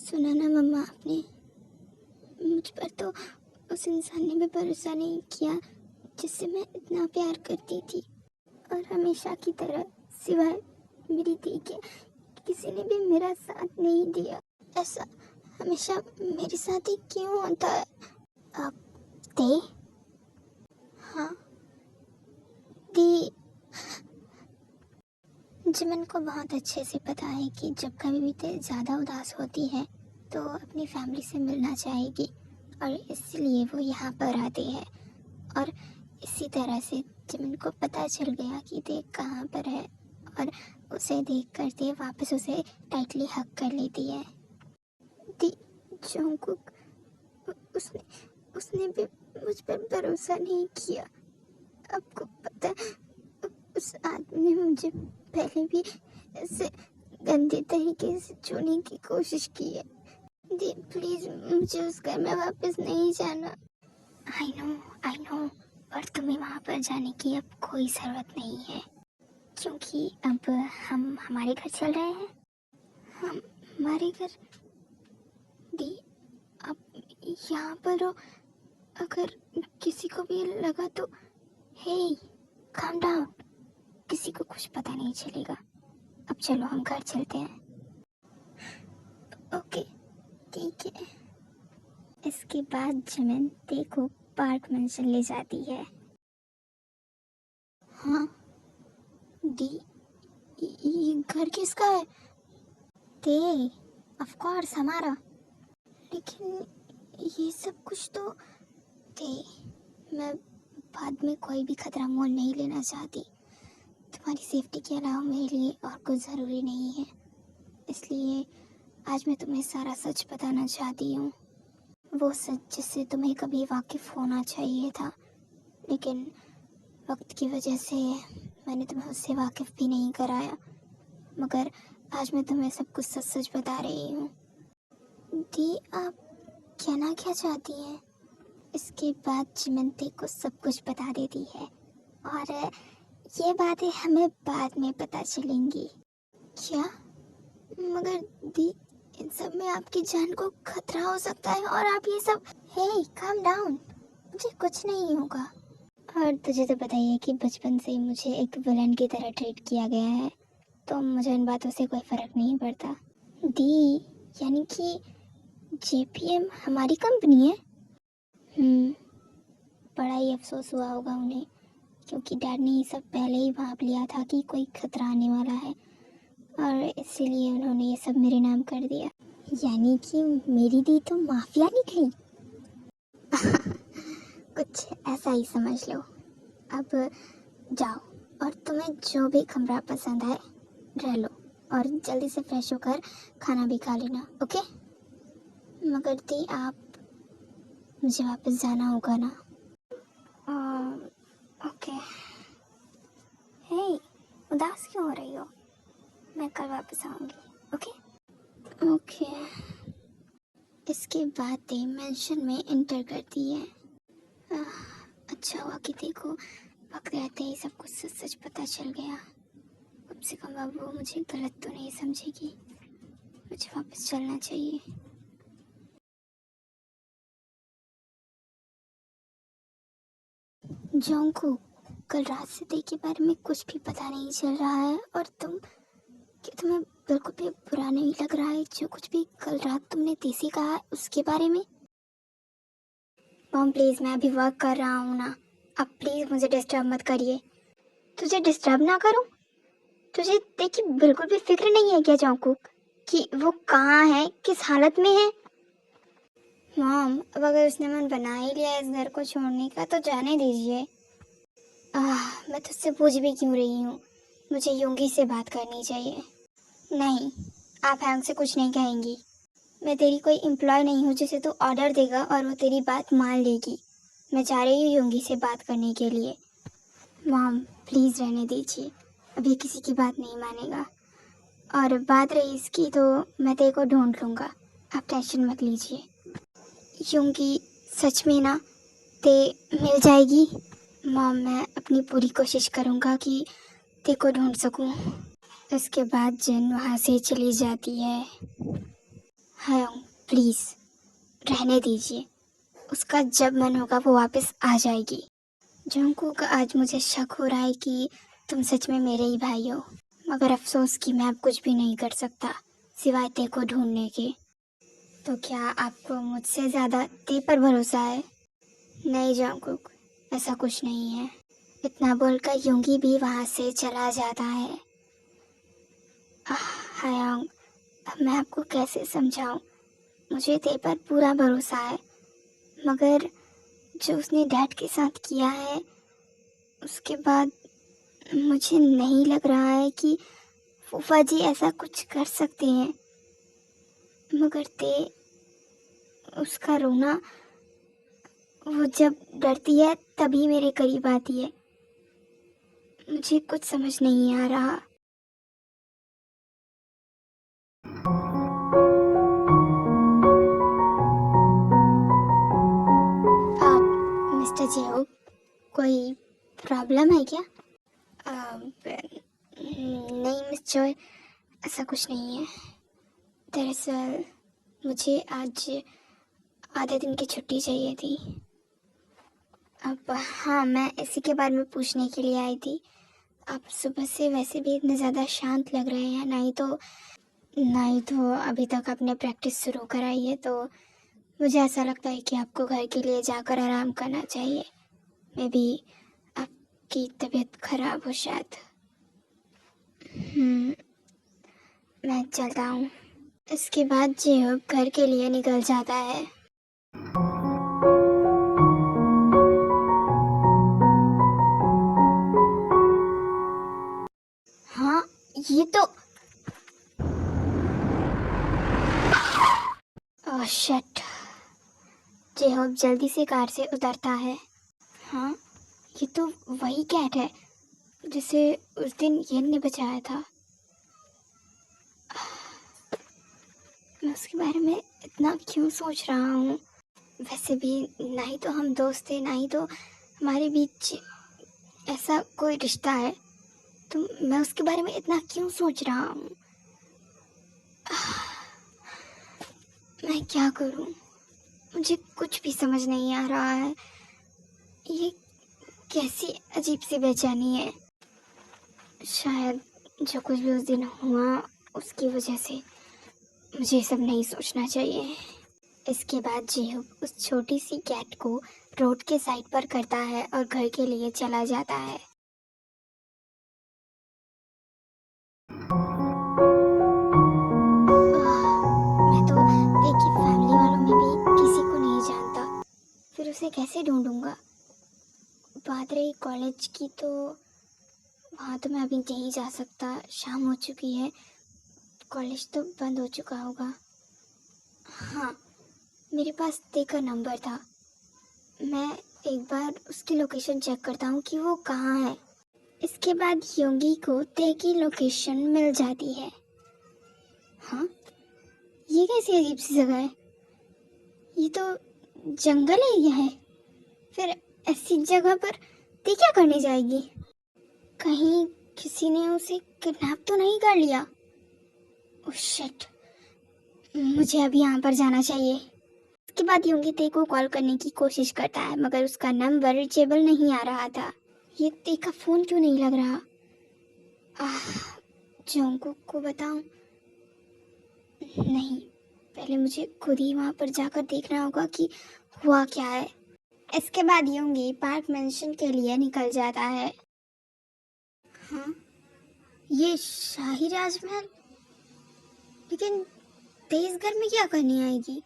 सुना ना मम्मा आपने, मुझ पर तो उस इंसान ने भी भरोसा नहीं किया जिससे मैं इतना प्यार करती थी, और हमेशा की तरह सिवाय मेरी दी के किसी ने भी मेरा साथ नहीं दिया। ऐसा हमेशा मेरे साथ ही क्यों होता है? अब दे, हाँ दी, जिमन को बहुत अच्छे से पता है कि जब कभी भी ते ज़्यादा उदास होती है तो अपनी फैमिली से मिलना चाहेगी, और इसलिए वो यहाँ पर आती है। और इसी तरह से जिमन को पता चल गया कि ते कहाँ पर है, और उसे देख कर ते वापस उसे टाइटली हग कर लेती है। दी जोंगकुक, उसने उसने भी मुझ पर भरोसा नहीं किया। आपको पता है, उस आदमी ने मुझे पहले भी ऐसे गंदे तरीके से छूने की कोशिश की है। दी प्लीज, मुझे उस घर में वापस नहीं जाना। आई नो, और तुम्हें वहाँ पर जाने की अब कोई ज़रूरत नहीं है, क्योंकि अब हम हमारे घर चल रहे हैं। हम हमारे घर? दी, आप यहाँ पर हो, अगर किसी को भी लगा तो हे, काम डाउन, किसी को कुछ पता नहीं चलेगा। अब चलो हम घर चलते हैं। ओके, ठीक है। इसके बाद जिमिन ते को पार्क मंजिल ले जाती है। हाँ दी, ये घर किसका है? ते, ऑफ कोर्स हमारा। लेकिन ये सब कुछ तो ते, मैं बाद में कोई भी खतरा मोल नहीं लेना चाहती। तुम्हारी सेफ्टी के अलावा मेरे लिए और कुछ ज़रूरी नहीं है, इसलिए आज मैं तुम्हें सारा सच बताना चाहती हूँ। वो सच जिससे तुम्हें कभी वाकिफ़ होना चाहिए था, लेकिन वक्त की वजह से मैंने तुम्हें उससे वाकिफ़ भी नहीं कराया। मगर आज मैं तुम्हें सब कुछ सच सच बता रही हूँ। दी, आप कहना क्या चाहती हैं? इसके बाद चिमनते को सब कुछ बता देती है, और ये बातें हमें बाद में पता चलेंगी। क्या? मगर दी, इन सब में आपकी जान को खतरा हो सकता है, और आप ये सब। हे, काम डाउन, मुझे कुछ नहीं होगा। और तुझे तो पता ही है कि बचपन से मुझे एक विलन की तरह ट्रीट किया गया है, तो मुझे इन बातों से कोई फ़र्क नहीं पड़ता। दी, यानी कि जेपीएम हमारी कंपनी है? बड़ा ही अफसोस हुआ होगा उन्हें, क्योंकि डैड ने ये सब पहले ही भांप लिया था कि कोई खतरा आने वाला है, और इसीलिए उन्होंने ये सब मेरे नाम कर दिया। यानी कि मेरी दी तो माफिया निकली। कुछ ऐसा ही समझ लो। अब जाओ, और तुम्हें जो भी कमरा पसंद आए रह लो, और जल्दी से फ्रेश होकर खाना भी खा लेना, ओके? मगर दी, आप, मुझे वापस जाना होगा ना? ओके। हे, उदास क्यों हो रही हो? मैं कल वापस आऊँगी, ओके? ओके। इसके बाद ते मेंशन में एंटर करती है। अच्छा हुआ कि देखो, वक्त रहते ही सब कुछ सच सच पता चल गया। कम से कम अब वो मुझे गलत तो नहीं समझेगी। मुझे वापस चलना चाहिए। जोंगकू, कल रात से ते के बारे में कुछ भी पता नहीं चल रहा है, और तुम्हें बिल्कुल भी बुरा नहीं लग रहा है जो कुछ भी कल रात तुमने ते से कहा है उसके बारे में? मॉम प्लीज़, मैं अभी वर्क कर रहा हूँ ना, अब प्लीज़ मुझे डिस्टर्ब मत करिए। तुझे डिस्टर्ब ना करूँ? तुझे देखिए बिल्कुल भी फिक्र नहीं है क्या जोंगकुक कि वो कहाँ है, किस हालत में है? मॉम, अब अगर उसने मन बना ही लिया इस घर को छोड़ने का तो जाने दीजिए। मैं तुझसे पूछ भी क्यों रही हूँ, मुझे योंगी से बात करनी चाहिए। नहीं, आप हैंग से कुछ नहीं कहेंगी। मैं तेरी कोई एम्प्लॉय नहीं हूँ जिसे तू ऑर्डर देगा और वो तेरी बात मान लेगी। मैं जा रही हूँ योंगी से बात करने के लिए। मॉम प्लीज़ रहने दीजिए, अभी किसी की बात नहीं मानेगा, और बात रही इसकी तो मैं तेरे को ढूंढ लूँगा, आप टेंशन मत लीजिए। योंगी, सच में ना ते मिल जाएगी? मॉम, मैं अपनी पूरी कोशिश करूँगा कि ते को ढूंढ सकूँ। इसके बाद जिन वहाँ से चली जाती है। हाँ प्लीज़ रहने दीजिए, उसका जब मन होगा वो वापस आ जाएगी। जंकुक, आज मुझे शक हो रहा है कि तुम सच में मेरे ही भाई हो, मगर अफसोस कि मैं अब कुछ भी नहीं कर सकता सिवाय ते को ढूंढने के। तो क्या आपको मुझसे ज़्यादा ते पर भरोसा है? नहीं जंकुक, ऐसा कुछ नहीं है। इतना बोलकर युंगी भी वहाँ से चला जाता है। हायांग, अब मैं आपको कैसे समझाऊं? मुझे ते पर पूरा भरोसा है, मगर जो उसने डैड के साथ किया है उसके बाद मुझे नहीं लग रहा है कि फूफा जी ऐसा कुछ कर सकते हैं। मगर ते, उसका रोना, वो जब डरती है तभी मेरे करीब आती है। मुझे कुछ समझ नहीं आ रहा। आप मिस्टर जेओ, कोई प्रॉब्लम है क्या? नहीं मिस जॉय, ऐसा कुछ नहीं है। दरअसल मुझे आज आधे दिन की छुट्टी चाहिए थी। अब हाँ, मैं इसी के बारे में पूछने के लिए आई थी। आप सुबह से वैसे भी इतने ज़्यादा शांत लग रहे हैं, नहीं तो अभी तक आपने प्रैक्टिस शुरू कराई है, तो मुझे ऐसा लगता है कि आपको घर के लिए जाकर आराम करना चाहिए। मे बी आपकी तबीयत खराब हो शायद। मैं चलता हूँ। इसके बाद जेहब घर के लिए निकल जाता है। हाँ, ये तो ओह शिट। जेहब जल्दी से कार से उतरता है। हाँ, ये तो वही कैट है जिसे उस दिन येन ने बचाया था। मैं उसके बारे में इतना क्यों सोच रहा हूँ? वैसे भी ना ही तो हम दोस्त थे, ना ही तो हमारे बीच ऐसा कोई रिश्ता है, तो मैं उसके बारे में इतना क्यों सोच रहा हूँ? मैं क्या करूँ? मुझे कुछ भी समझ नहीं आ रहा है। ये कैसी अजीब सी बेचैनी है। शायद जो कुछ भी उस दिन हुआ उसकी वजह से मुझे ये सब नहीं सोचना चाहिए। इसके बाद जेहब उस छोटी सी कैट को रोड के साइड पर करता है और घर के लिए चला जाता है। मैं तो देखी फैमिली वालों में भी किसी को नहीं जानता, फिर उसे कैसे ढूंढूंगा? बात रही कॉलेज की, तो वहाँ तो मैं अभी नहीं जा सकता, शाम हो चुकी है, कॉलेज तो बंद हो चुका होगा। हाँ, मेरे पास ते का नंबर था, मैं एक बार उसकी लोकेशन चेक करता हूँ कि वो कहाँ है। इसके बाद योंगी को ते की लोकेशन मिल जाती है। हाँ, ये कैसी अजीब सी जगह है? ये तो जंगल एरिया है, फिर ऐसी जगह पर ते क्या करने जाएगी? कहीं किसी ने उसे किडनैप तो नहीं कर लिया? ओह शिट, मुझे अभी यहाँ पर जाना चाहिए। इसके बाद योंगी ते को कॉल करने की कोशिश करता है, मगर उसका नंबर रीचेबल नहीं आ रहा था। ये ते का फोन क्यों नहीं लग रहा? जोंगकुक को बताऊं? नहीं, पहले मुझे खुद ही वहां पर जाकर देखना होगा कि हुआ क्या है। इसके बाद योंगी पार्क मेंशन के लिए निकल जाता है। हाँ, ये शाही राजमहल, लेकिन तेज घर में क्या करनी आएगी?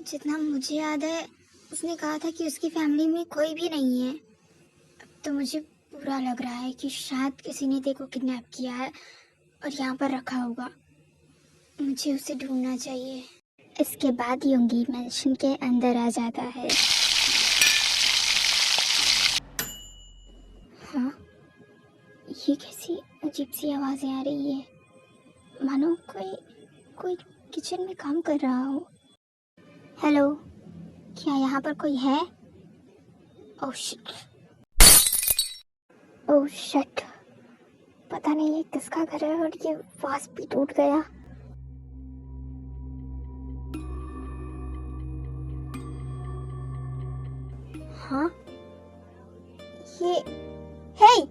जितना मुझे याद है उसने कहा था कि उसकी फैमिली में कोई भी नहीं है। अब तो मुझे बुरा लग रहा है कि शायद किसी ने तेको किडनैप किया है और यहाँ पर रखा होगा। मुझे उसे ढूंढना चाहिए। इसके बाद योंगी मेंशन के अंदर आ जाता है। हाँ, ये कैसी अजीब सी आवाज़ें आ रही है, मानो कोई कोई किचन में काम कर रहा हो। हेलो, क्या यहाँ पर कोई है? ओह शिट, ओह शिट, पता नहीं ये किसका घर है और ये वास भी टूट गया। हाँ, ये हे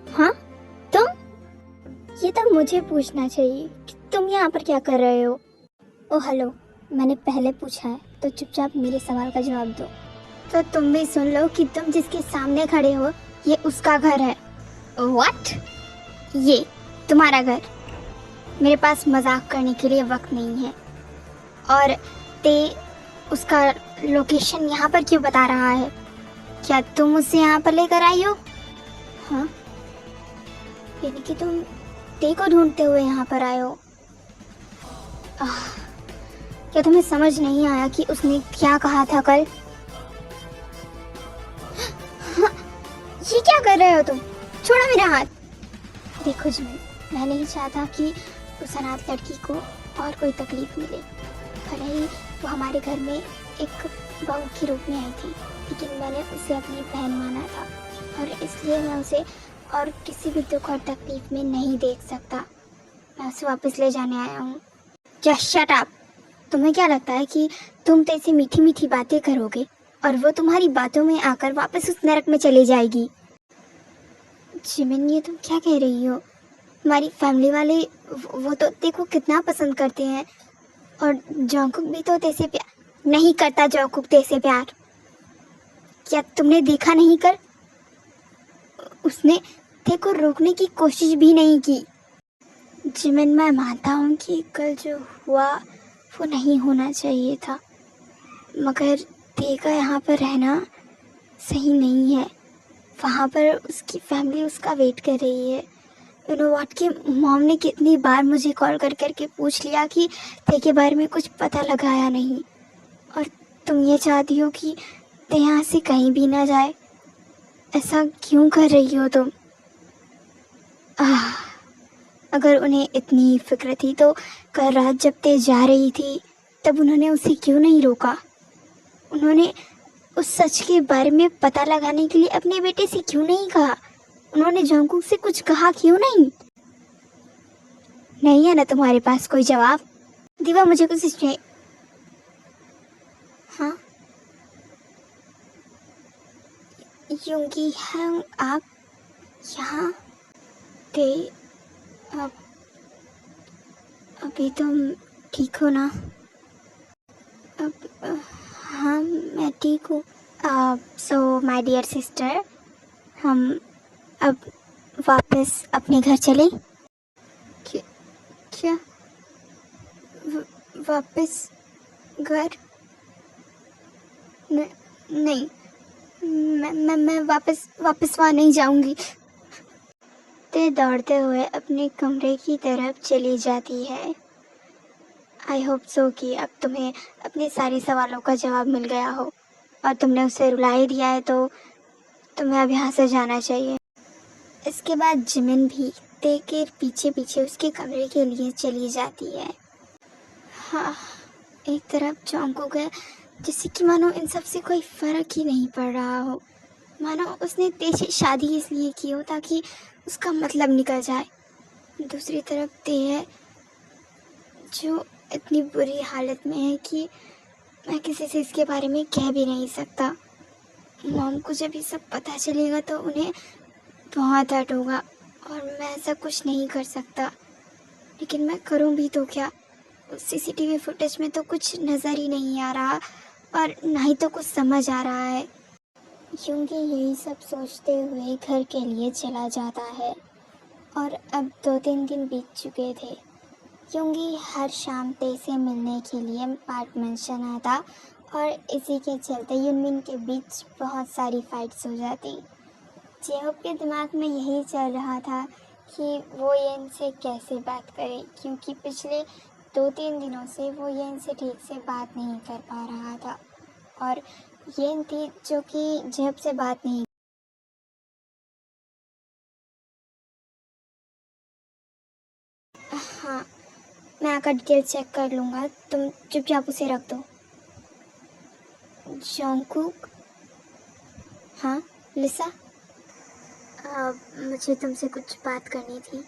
हाँ, तुम? ये तो मुझे पूछना चाहिए कि तुम यहाँ पर क्या कर रहे हो। ओ हेलो, मैंने पहले पूछा है तो चुपचाप मेरे सवाल का जवाब दो। तो तुम भी सुन लो कि तुम जिसके सामने खड़े हो ये उसका घर है। व्हाट? ये तुम्हारा घर। मेरे पास मजाक करने के लिए वक्त नहीं है। और ते उसका लोकेशन यहाँ पर क्यों बता रहा है? क्या तुम उसे यहाँ पर लेकर आई हो? हाँ, यानी कि तुम ते को ढूंढते हुए यहाँ पर आए हो। आह, क्या तुम्हें समझ नहीं आया कि उसने क्या कहा था कल? हाँ, ये क्या कर रहे हो तुम? छोड़ो मेरा हाथ। देखो जी, मैं नहीं चाहता कि उस अनाथ लड़की को और कोई तकलीफ मिले। भले ही वो हमारे घर में एक बहू के रूप में आई थी, लेकिन मैंने उसे अपनी बहन माना था और इसलिए मैं उसे और किसी भी दुख और तकलीफ में नहीं देख सकता। मैं उसे वापस ले जाने आया हूँ। Just shut up. तुम्हें क्या लगता है कि तुम तो ऐसी मीठी मीठी बातें करोगे और वो तुम्हारी बातों में आकर वापस उस नरक में चली जाएगी? जिमिन, ये तुम क्या कह रही हो? हमारी फैमिली वाले वो तो देखो कितना पसंद करते हैं और जॉन्गकुक भी तो तेरे से प्यार नहीं करता। जॉन्गकुक तेरे से प्यार क्या तुमने देखा नहीं? कर उसने तेरे को रोकने की कोशिश भी नहीं की। जिमिन, मैं मानता हूँ कि कल जो हुआ वो नहीं होना चाहिए था, मगर ते का यहाँ पर रहना सही नहीं है। वहाँ पर उसकी फैमिली उसका वेट कर रही है। यू नो व्हाट कि मॉम ने कितनी बार मुझे कॉल कर करके पूछ लिया कि ते के बारे में कुछ पता लगाया नहीं, और तुम ये चाहती हो कि ते यहाँ से कहीं भी ना जाए। ऐसा क्यों कर रही हो तुम? अगर उन्हें इतनी फिक्र थी तो कल रात जब ते जा रही थी तब उन्होंने उसे क्यों नहीं रोका? उन्होंने उस सच के बारे में पता लगाने के लिए अपने बेटे से क्यों नहीं कहा? उन्होंने जॉन्गकुक से कुछ कहा क्यों नहीं? नहीं है ना तुम्हारे पास कोई जवाब? दीवा, मुझे कुछ इसमें। हाँ, यूंगी हैं आप यहाँ? ते अब अभी तुम ठीक हो ना? अब हाँ, मैं ठीक हूँ। सो माय डियर सिस्टर, हम अब वापस अपने घर चलें? क्या वापस घर? नहीं, मैं वापस वहाँ नहीं जाऊंगी। ते दौड़ते हुए अपने कमरे की तरफ चली जाती है। आई होप सो कि अब तुम्हें अपने सारे सवालों का जवाब मिल गया हो और तुमने उसे रुला ही दिया है, तो तुम्हें अब यहाँ से जाना चाहिए। इसके बाद जिमिन भी ते के पीछे पीछे उसके कमरे के लिए चली जाती है। हाँ, एक तरफ जॉन्गकुक है जैसे कि मानो इन सब से कोई फर्क ही नहीं पड़ रहा हो, मानो उसने ते से शादी इसलिए की हो ताकि उसका मतलब निकल जाए। दूसरी तरफ ते है जो इतनी बुरी हालत में है कि मैं किसी से इसके बारे में कह भी नहीं सकता। मॉम को जब ये सब पता चलेगा तो उन्हें बहुत दर्द होगा और मैं ऐसा कुछ नहीं कर सकता। लेकिन मैं करूं भी तो क्या? सीसीटीवी फुटेज में तो कुछ नज़र ही नहीं आ रहा और ना ही तो कुछ समझ आ रहा है। यूंगी यही सब सोचते हुए घर के लिए चला जाता है और अब 2-3 दिन बीत चुके थे। यूंगी हर शाम ते से मिलने के लिए अपार्टमेंट आता और इसी के चलते यूनमिन के बीच बहुत सारी फाइट्स हो जाती। जेहोप के दिमाग में यही चल रहा था कि वो येन से कैसे बात करे, क्योंकि पिछले 2-3 दिनों से वो येन से ठीक से बात नहीं कर पा रहा था और येन थी जो कि जेहोप से बात नहीं। हाँ, मैं आकर डिटेल चेक कर लूँगा, तुम चुपचाप उसे रख दो। जॉन्गकुक। हाँ लिसा, मुझे तुमसे कुछ बात करनी थी।